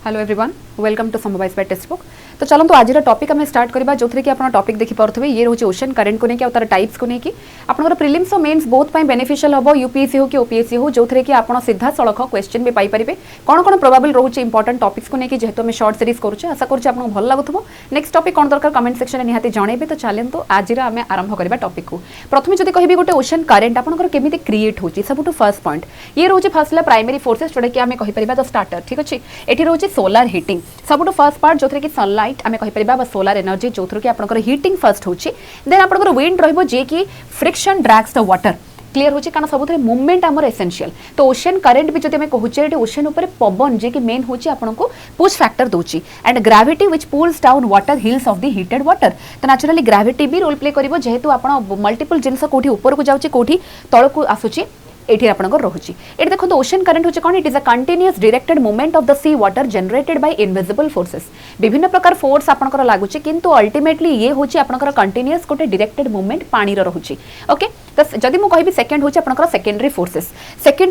Hello everyone, welcome to samwise by text book. तो चलते आज टॉपिक आम स्टार्ट करवा जो कि आप टॉपिक देखि पारे ये रोचे ओशन करेंट को लेकिन तार टाइप्स को लेकिन आपंकर प्रिलिम्स और मेन्स बहुत बेनिफिशियल हम यूपीएससी हो कि ओपीएससी हो जो कि आप सीधा सड़क क्वेश्चन भी पाइपर कौन कौन प्रोबेबल रोचे इंपोर्टेंट टॉपिक्स को लेकिन जेहेतु आम शॉर्ट सीरीज करुचे आशा करुचे आपको भल लगुव। नेक्स्ट टॉपिक कौन दरकार कमेंट सेक्शन में निहाती जनइबे। तो चलते आज आम आरंभ करवा टॉपिक को। प्रथम जब कह गोटे ओशन करेंट आपंकर केमी क्रिएट होची सबुठ फर्स्ट पॉइंट ये रोचे फर्स्ट प्राइमरी फोर्सेस जोटा कि आम कहीपर द स्टार्टर। ठीक अच्छे ये रोचे सोलार हिटिंग सबुठ फर्स्ट पार्ट जो कि सनलाइट आम कहीपर सोलार एनर्जी जो कि आपंकर हिटिंग फर्स्ट होची। देन आपंकर विंड रहिबो जे कि friction drags the water clear होची कारण सबुथे मूवमेंट आमर एसेंशियल। तो ओशन करेंट भी जदि कहूचे ओशन उपर पवन जे कि मेन होची आपनको पुश फैक्टर दोची and gravity which pulls down water hills of the heated water. तो नेचुरली ग्रेविटी भी रोल प्ले करिवो जेहेतु आपण मल्टीपल जिनस कोठी ऊपर को जाउची कोठी तळ को आसुची एठी आपनकर रहुची। एठी देखो ओशन करंट होचे कोन it is a continuous directed movement of the sea water generated by invisible forces. विभिन्न प्रकार फोर्स आपनकर लागुची किंतु अल्टीमेटली ये होची आपनकर कंटीन्यूअस कोटे डायरेक्टेड मूवमेंट पानी रो रहुची। ओके तो जदि मु कहिबी सेकंड होची आपनकर secondary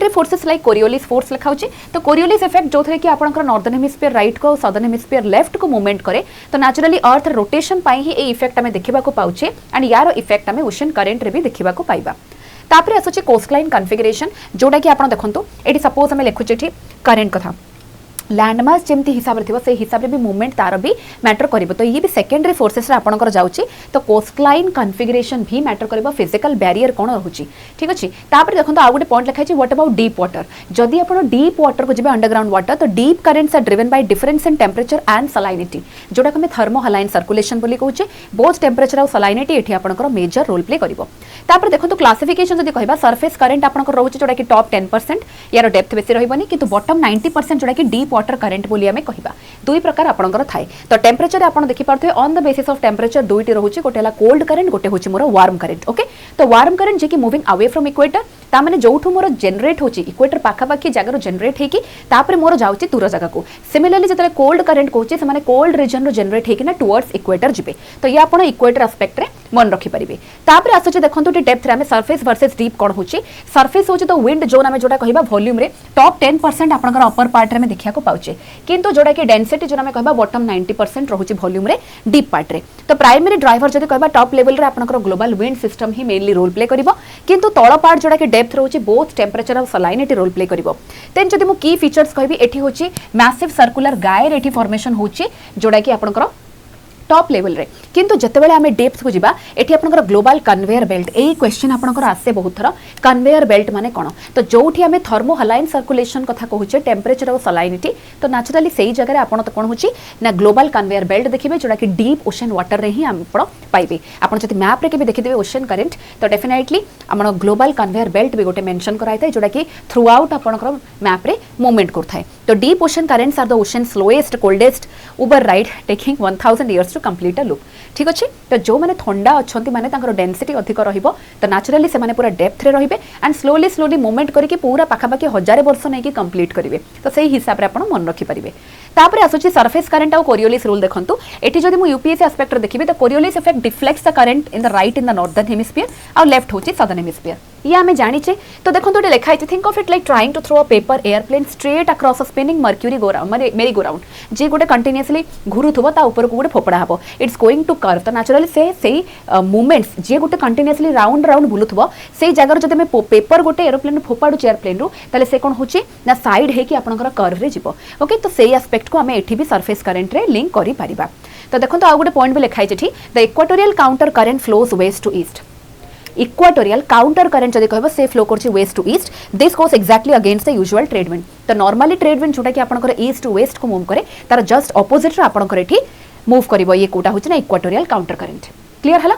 forces like Coriolis force लिखा होची। तो कोरियोलिस इफेक्ट जो थे कि आपनकर नॉर्दर्न हेमिस्फीयर राइट को साउदर्न हेमिस्फीयर लेफ्ट को मूवमेंट करे। तो नेचुरली अर्थ रोटेशन पाई ही ए इफेक्ट हमें देखिबा को पाउचे एंड यार इफेक्ट हमें ओशन करंट रे भी देखिबा को पाइबा। तापर आसुचे कोस्टलाइन कन्फिगरेशन जोटा कि आपण देखंतु एठी सपोज हमें लिखुचे एठी करेंट कथा लैंडमास जेमती हिसाब रे से हिसाब रे भी मूवमेंट तार भी मैटर करिवो। तो ये भी सेकेंडरी फोर्सेस रे आपनकर जाउची। तो कोस्टलाइन कन्फिगरेशन भी मैटर करिवो फिजिकल बैरियर कोन रहउची। ठीक अछि तापर देखंतु आ गुटे पॉइंट लिखाई छि व्हाट अबाउट डीप वाटर। जदि आपण डीप वाटर को जेबे अंडरग्राउंड वाटर तो deep currents are driven by difference in temperature and salinity जोटा कि हमें थर्मोहलाइन सर्कुलेशन बोली कहूचे। बोथ टेंपरेचर और सलाइनिटी एठी आपनकर मेजर रोल प्ले करिवो। तापर देखंतु क्लासिफिकेशन जदि कहबा सरफेस करंट आपनकर रहउची जोटा कि टॉप 10% यार डेप्थ बेसी रहिबनी किंतु बॉटम 90% जोटा कि डीप वाटर करंट बोली आमे कहिबा। दुई प्रकार आपनकर थाए। तो टेंपरेचर आपण देखि पारथि on the basis of temperature दुईटी रहउची गोटे हला कोल्ड करंट गोटे होची मोर वार्म करंट। ओके तो वार्म करंट जे कि मूविंग अवे फ्रॉम इक्वेटर ता माने जोठु मोर जनरेट होची इक्वेटर पाखा पाखी जगह जनरेट हेकी तापर मोर जाउची दूर जगह को। सिमिलरली जतले कोल्ड करंट कहूची से माने कोल्ड रीजन रो जनरेट हेकी ना टुवर्ड्स इक्वेटर जिबे। तो ये आपण इक्वेटर एस्पेक्ट रे मन रखि परिबे। तापर आसुची देखंतु टी डेप्थ रे हमें सरफेस वर्सेस डीप कोन होची। सरफेस होची तो विंड जोन हमें जोटा कहिबा वॉल्यूम रे टॉप 10% आपनकर अपर पार्ट रे हमें देखिया को पाउचे किंतु जोटा कि डेंसिटी जो हमें कहबा बॉटम 90% रहउची वॉल्यूम रे डीप पार्ट रे। तो प्राइमरी ड्राइवर जदि कहबा टॉप लेवल रे आपनकर ग्लोबल विंड सिस्टम ही मेनली रोल प्ले करिवो किंतु तळ पार्ट जोटा कि डेप्थ रहउची बोथ टेंपरेचर और सलाइनिटी रोल प्ले करिवो। देन जदि मु की फीचर्स कहबी एठी होची मैसिव सर्कुलर गायर एठी फॉर्मेशन होची जोटा कि आपनकर टॉप लेवल रे किंतु जतेबेले आमे डेप्थ को जिबा एठी आपनकर ग्लोबल कन्वेयर बेल्ट एई क्वेश्चन आपनकर आसे बहुत थरा कन्वेयर बेल्ट माने कोन। तो जोठी आमे थर्मोहलाइन सर्कुलेशन कथा कहूचे टेंपरेचर और सलाइनिटी तो नेचुरली सेही जगह रे आपण तो कोन होची ना ग्लोबल कन्वेयर बेल्ट देखिबे जोटा कि डीप ओशन वाटर रे ही आपण पाइबे। आपण जति मैप रे के भी देखिदेबे ओशन करंट तो डेफिनेटली आपण ग्लोबल कन्वेयर बेल्ट भी गोटे मेंशन कराई थाए जोटा कि थ्रू आउट आपनकर मैप रे मूवमेंट करथाय। तो deep ocean currents are the ocean slowest coldest Uber ride taking 1000 years to complete a loop. ठीक अच्छे तो जो मैंने थंडा अच्छी माने डेंसिटी अधिक रहिबो तो नेचुरली से माने पूरा डेप्थ रे रहिबे एंड स्लोली मूवमेंट करके पूरा पाखापाखि 1000 वर्ष नहीं कंप्लीट करेंगे। तो सही हिसाब से आप मन रखिपारे। तापर आसुची सरफेस करंट और कोरियोलिस रूल देखंतु एठी जदि मु यूपीएससी एस्पेक्ट रे देखिबे तो Coriolis effect deflects the current in the right in the northern hemisphere और लेफ्ट होची साउदर्न हेमिस्फीयर ये आमे जानिचे। तो देखंतु एटे लिखा है think of it like trying to throw a paper airplane straight across a spinning merry go round माने मेरी गो राउंड जे गोटे कंटीन्यूअसली घुरुथबो ता ऊपर को गोटे फोपड़ा हबो इट्स गोइंग टू कर्व। तो नेचुरली से मूवमेंट्स जे गोटे कंटीन्यूअसली राउंड राउंड बुलुथबो से जगह जदि में पेपर गोटे एयरप्लेन फोपाडु एयरप्लेन रु ताले से कोन होची ना साइड हे कि आपनकर कर्व रे जिवो। ओके तो सेही एस्पेक्ट को हमें एठी भी सरफेस करंट रे लिंक करि परिबा। तो देखंतु आ गोटे पॉइंट भी लिखाई जेठी the equatorial counter current flows west to east. Equatorial counter current जदि कहबो से फ्लो करछि west to east this goes exactly against the usual trade wind. तो नॉर्मली ट्रेड विंड जोटा कि आपनकर ईस्ट टू वेस्ट को मूव करे तार जस्ट ऑपोजिट रे आपनकर एठी मूव करिवो ये कोटा होछि ना इक्वेटोरियल काउंटर करंट। क्लियर हला।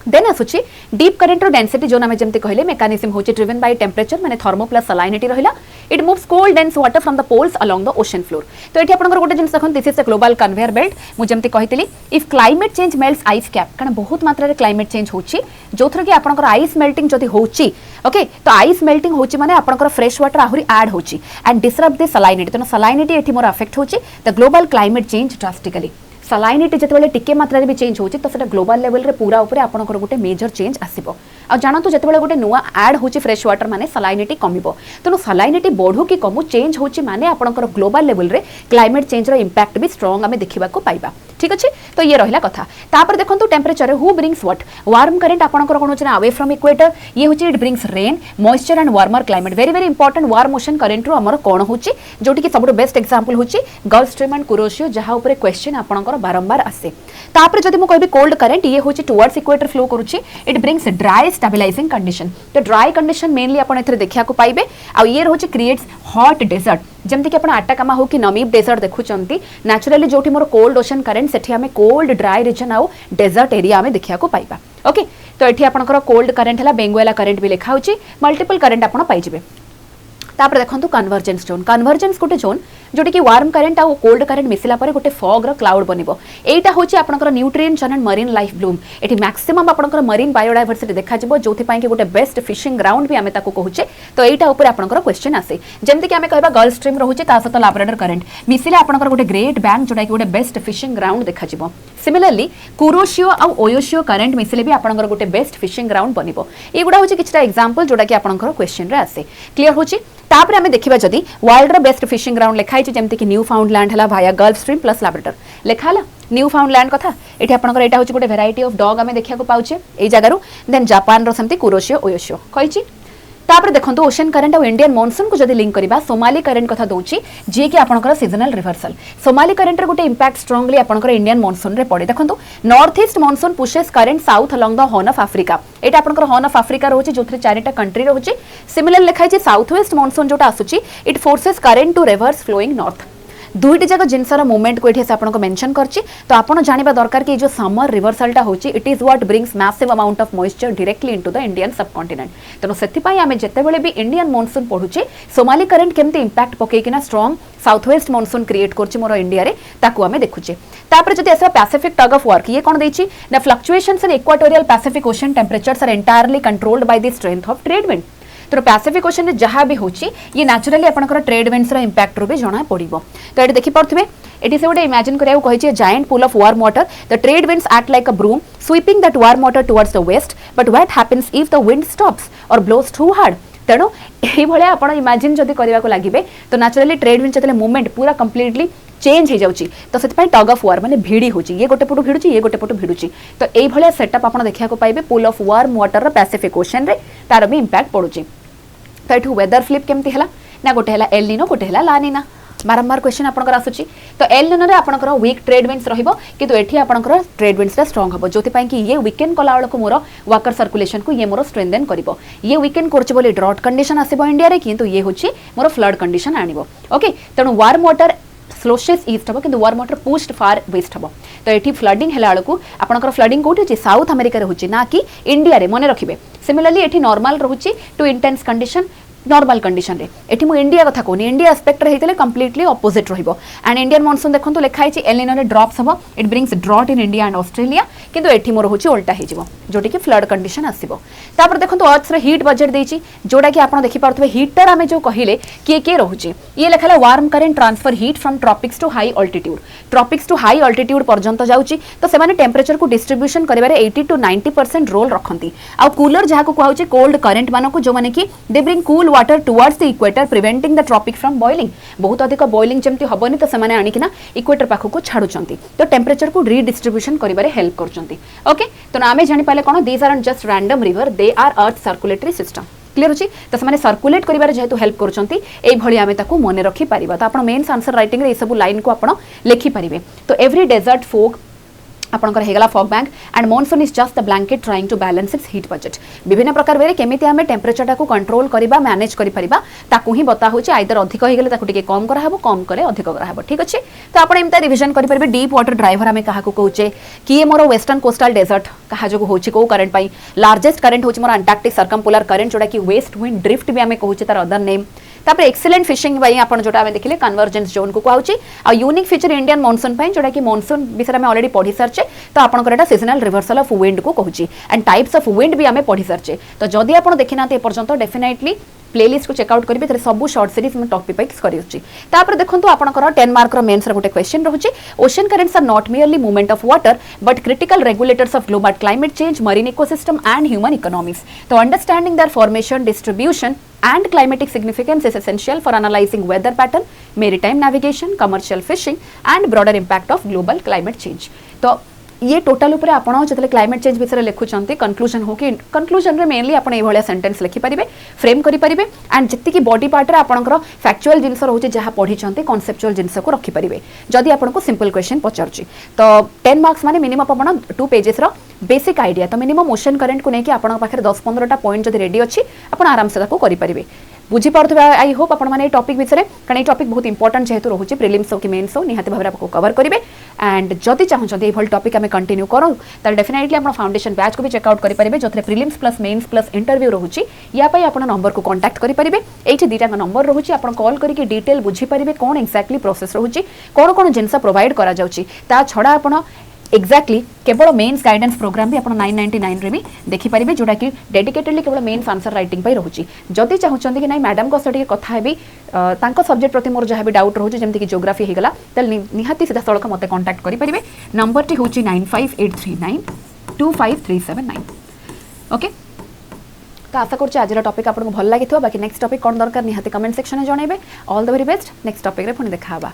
देन आसुची डीप करंट रो डेंसिटी जो नामे जेमते कहले मेकानिज्म होची ड्रिवन बाय टेंपरेचर माने थर्मो प्लस सलाइनिटी रहिला it moves cold dense water from the poles along the ocean floor. तो एठी आपनकर गोटे जिंस देखन this is the global conveyor belt मु जेमते कहितली if climate change melts ice cap कारण बहुत मात्रा रे क्लाइमेट चेंज होची जोथर कि आपनकर आइस मेल्टिंग जदी होची ओके तो आइस मेल्टिंग होची माने आपनकर फ्रेश वाटर आहुरी ऐड होची एंड डिसरप्ट द सलाइनिटी। तो सलाइनिटी एठी मोर अफेक्ट होची the global climate change drastically. Salinity जितेबाला टिके मात्रा भी चेंज होची तो सेटा ग्लोबल लेवल रे पूरा ऊपर आपनकर गोटे मेजर चेंज आसीबो आ जानतु जितेबाला गोटे नुआ ऐड होची फ्रेश वाटर माने सलाइनिटी कमिबो तेणु सलाइनिटी बढ़ू कि कमु चेंज होची माने आपनकर ग्लोबल लेवल रे क्लाइमेट चेंज रो इंपैक्ट भी स्ट्रांग आमे देखिबा को पाइबा ठीक अच्छे तो ये रहिला कथा तापर देखंतु temperature who brings what warm current आपनकर कोन होची ना अवे फ्रॉम इक्वेटर ये होची it brings rain moisture and warmer climate very very important warm ocean current रो हमर कोन होची जोटी कि सबटो बेस्ट एग्जांपल होची गल्फ स्ट्रीम एंड कुरोशियो जहा ऊपर क्वेश्चन आपनकर बारंबार आसे तापर जदि मु कहबी कोल्ड करंट ये होची टुवर्ड्स इक्वेटर फ्लो करूची it brings dry stabilising condition तो ड्राई कंडीशन मेनली आपण एथरे देखिया को पाइबे आ ये होची क्रिएट्स हॉट डेजर्ट जमती कि आपण आटाकामा हो कि नमीब डेजर्ट देखुचंती नेचुरली जोठी मोर कोल्ड ओशन करंट सेठी हमें कोल्ड ड्राई रीजन आउ डेजर्ट एरिया में देखिया को पाइबा ओके तो एठी आपनकर कोल्ड करंट हला बेंगुएला करंट भी लिखा होची मल्टीपल करंट आपण पाइ जिवे तापर देखंतु कन्वर्जेंस गोटे जोन जोटी कि वार्म करंट आ कोल्ड करंट मिसिला परे गोटे फॉग रो क्लाउड बनिबो एटा होची आपनकर nutrients and marine life Bloom एठी मैक्सिमम आपनकर मरीन बायोडायवर्सिटी देखा जिवो जोथि पई कि गोटे बेस्ट फिशिंग ग्राउंड भी आमे ताको कहूचे तो एटा ऊपर आपनकर क्वेश्चन आसे जेमति कि आमे कहबा गल्फ स्ट्रीम रहूचे ता सत लाब्राडोर करंट मिसिला आपनकर गोटे ग्रेट बैंक जोटा कि गोटे बेस्ट फिशिंग ग्राउंड देखा जिवो सिमिलरली कुरोशियो आ ओयोशियो करंट मिसिले भी आपनकर गोटे बेस्ट फिशिंग ग्राउंड बनिबो एगुडा होची किछटा एग्जांपल जोटा कि आपनकर क्वेश्चन रे आसे क्लियर होची तापर आमे देखिबा जदी वर्ल्ड रो बेस्ट फिशिंग ग्राउंड लिखाई छि जेमति कि न्यू फाउंडलैंड हला भाया गल्फ स्ट्रीम प्लस लाब्राडोर लिखाला न्यू फाउंडलैंड कथा एठी आपनकर एटा होछि गोटे वेराइटी ऑफ डॉग आमे देखिया को पाउछे एई जगह रो देन जापान रो समति कुरोशियो ओयोशियो कहिछि तापर देखंतु ओशन करंट और इंडियन मॉनसून को जदी लिंक करिबा सोमाली करंट कथा दोछि जे कि आपनकर सीजनल रिवर्सल सोमाली करंट रे गोटे इंपैक्ट स्ट्रांगली आपनकर इंडियन मॉनसून रे पड़े देखंतु north east monsoon pushes current south along the horn of Africa एटा आपनकर हॉर्न ऑफ अफ्रीका रहउछि जोथरे चारिटा कंट्री रहउछि सिमिलर लिखाइ छि साउथ वेस्ट मॉनसून जोटा आसुछि it forces current to reverse flowing north दुईटी जगह जिनसर मूवमेंट को एठी आपन को मेंशन करछि तो आपन जानिबा दरकार कि जो समर रिवर्सलटा होछि it is what brings massive amount of moisture directly into the Indian subcontinent तनो सेति पई आमे जते बेले भी इंडियन मॉनसून पढुछि सोमाली करंट केमते इंपैक्ट पकेकिना strong south west monsoon create करछि मोर इंडिया रे ताकू आमे देखुछि तापर जति आसा पैसिफिक टग ऑफ वार ये कोन दैछि the fluctuations in equatorial Pacific Ocean temperatures are entirely controlled by the strength of trade wind तो पैसिफिक ओशन रे जहाँ भी होची ये नेचुरली आपनकर ट्रेड विंड्स रो इंपैक्ट रो भी जणा पड़िबो तो एटी देखि पड़थबे एटी से गोटे इमेजिन करिया कहि छै giant pool of warm water the trade winds act like a broom sweeping that warm water towards the west but what happens if the wind stops और ब्लोस टू हार्ड तेणु यही भाया आप imagine जदि करने को लगे तो नेचुरली ट्रेड विंड जो मूवमेंट पूरा कंप्लीटली चेंज हो जाउची तो से टग ऑफ वार माने भिड़ी होची ये गोटे पटु भिड़ुची ये गोटे पटु भिड़ुची तो यही भाया सेटअप आप देखा पाइबे pool of warm water Pacific Ocean रे तार भी इंपैक्ट पड़ुची तो ये वेदर फ्लिप केमती है ना गोटे है एल निनो गोटे है ला निना बारंबार क्वेश्चन आपनकर आसुची तो एल निनो रे आपनकर वीक ट्रेड विंड्स रहिबो किंतु एठी आपनकर ट्रेड विंड्स रे स्ट्रांग हबो जोति पई कि ये वीकेंड कला वाला को मोर वाकर सर्कुलेशन को ये मोर स्ट्रेंथन करिवो ये वीकेंड करछ बोली ड्रॉट कंडीशन आसीबो इंडिया रे किंतु ये होची मोर फ्लड कंडीशन आनिबो ओके तणु वार्म वाटर स्लोशेस ईस्ट हम कि warm water pushed far west हम तो ये फ्लडिंग है आपंकर फ्लडिंग कौटी अच्छे साउथ अमेरिका रोचे ना कि इंडिया रे मन रखिए सिमिलरली ये नॉर्मल रोचे to intense condition normal condition रे एठी मु इंडिया कथा कोनी इंडिया एस्पेक्ट रे हेतले कंप्लीटली ऑपोजिट रहिबो एंड इंडियन मॉनसून देखंतु लिखाई छि एल निनो रे ड्रॉप्स हबो it brings drought in India and Australia किंतु एठी मोर होछि उल्टा हे जिवो जोटी कि फ्लड कंडीशन आसीबो तापर देखंतु अर्थ रे हीट बजेट देछि जोटा कि आपण देखि पारथबे हीटर आमे जो कहिले के रहुछि ये लिखाला warm current transfer heat from tropics to high altitude पर्यंत जाउछि तो सेमाने टेंपरेचर को डिस्ट्रीब्यूशन करिबारे 80 to 90% रोल रखंती आ कूलर जहा को कहउछि कोल्ड करंट मानो को जो माने कि they bring cool water towards the equator preventing the tropic from boiling बहुत अधिक बॉइलिंग जमती हबनी तो सेमाने आनिकिना इक्वेटर पाखो को छाडुचंती तो टेंपरेचर को रीडिस्ट्रीब्यूशन करिबारे हेल्प करचंती ओके तो आमे जानि पाले कोन these are just random river they are earth circulatory system clear अछि तो सेमाने सर्कुलेट करिबारे जेहेतु हेल्प करचंती एई भली आमे ताको मने रखि परिबा तो आपण मेन्स आंसर राइटिंग रे ए सब लाइन को आपण लिखि परिबे तो एवरी डेजर्ट फोक आपनकर हेगला fog bank and monsoon is just the blanket trying to balance its heat budget विभिन्न प्रकार वे केमिति आमे टेंपरेचर को कंट्रोल करिबा मैनेज करि परिबा ताकू ही बता होची आइदर अधिक हो गेले ताकू टिके कम करा हबो कम करे अधिक करा हबो ठीक अछि तो आपण एमता रिवीजन करि परिबे डीप वाटर ड्राइवर आमे कहा को कहउचे कि मोर वेस्टर्न कोस्टल डेजर्ट कहा जो होची को करंट पई लार्जेस्ट करंट होची मोर अंटार्कटिक सर्कमपोलर करंट जोडा कि वेस्ट विंड ड्रिफ्ट भी आमे कहउचे तार अदर नेम तापर एक्सीलेंट फिशिंग भाई आपण जोटा आमे देखिले कन्वर्जेंस जोन को कहउची आ यूनिक फीचर इंडियन मॉनसून पई जोटा कि मॉनसून विषय में ऑलरेडी पढ़ी सारचे तो आपण को एटा सीजनल रिवर्सल ऑफ विंड को कहउची एंड टाइप्स ऑफ विंड भी आमे पढ़ी सारचे तो जदी आपण देखिना ते पर्यंत डेफिनेटली प्लेलिस्ट को चेकआउट करेंगे तेरे सब शॉर्ट सीरीज में टॉपिक्स कर देखो आपंकर 10 मार्क मेन्स गोटे क्वेश्चन रहुछि ocean currents are not merely movement of water but critical regulators of global climate change marine ecosystem and human economics तो understanding their formation distribution and climatic significance is essential for analyzing weather pattern, maritime navigation, commercial fishing and broader impact of global climate change. तो ये total ऊपर आपण जतले climate change विषय लिखुचंती conclusion हो कि conclusion रे mainly आपण ए भलिया सेंटेंस लिखि परिबे फ्रेम करि परिबे एंड जति की बॉडी पार्ट रे आपणकर फैक्चुअल जिंस रहउची जहा पढिचंती कॉन्सेप्चुअल जिंस को रखि परिबे जदी आपण को सिंपल क्वेश्चन पचारची तो 10 मार्क्स माने मिनिमम आपण 2 पेजेस रो बेसिक आइडिया तो मिनिमम ओशन करंट को नेकी आपण पाखरे 10-15 टा पॉइंट जदी रेडी अछि आपण आराम से ताको करि परिबे बुझी पार्थबे आई होप आपण माने टॉपिक विषय कारण टॉपिक बहुत इंपोर्टेंट जेहेतु रहउची प्रीलिम्स हो कि मेंस हो निहाती भाबरे आपको कवर करिवे एंड जदि चाहछन्ते ए भल टॉपिक हमें कंटिन्यू करू तार डेफिनेटली आपण फाउंडेशन बैच को भी चेकआउट करि परिबे जोथरे prelims plus mains plus interview रहउची या पई आपण नंबर को कांटेक्ट करि परिबे एठी दीटा नंबर रहउची आपण कॉल करिके डिटेल बुझी परिबे कोन एक्जेक्टली प्रोसेस रहउची कोन कोन जिंस प्रोवाइड करा जाउची ता छडा आपण एक्जाक्टली केवल मेन्स गाइडेंस प्रोग्राम भी आप 999 रे भी देखि परिबे जोटा कि डेडिकेटेडली केवल मेन्स आंसर राइटिंग पई रहउची जदि चाहउचंदी कि नै मैडम को सटी कथा हेबी तांको सब्जेक्ट प्रति मोर जहा भी डाउट रहउची जेमति कि ज्योग्राफी हे गला तल निहाती सीधा सळक मते कांटेक्ट करि परिबे नंबर टी होची 9583925379 ओके तो आशा करछि आज टॉपिक आपको भल लागिथो बाकी नेक्स्ट टॉपिक कोन दरकार निहाती कमेंट सेक्शन में जणाइबे all the very best next topic रे पुनी देखा हबा।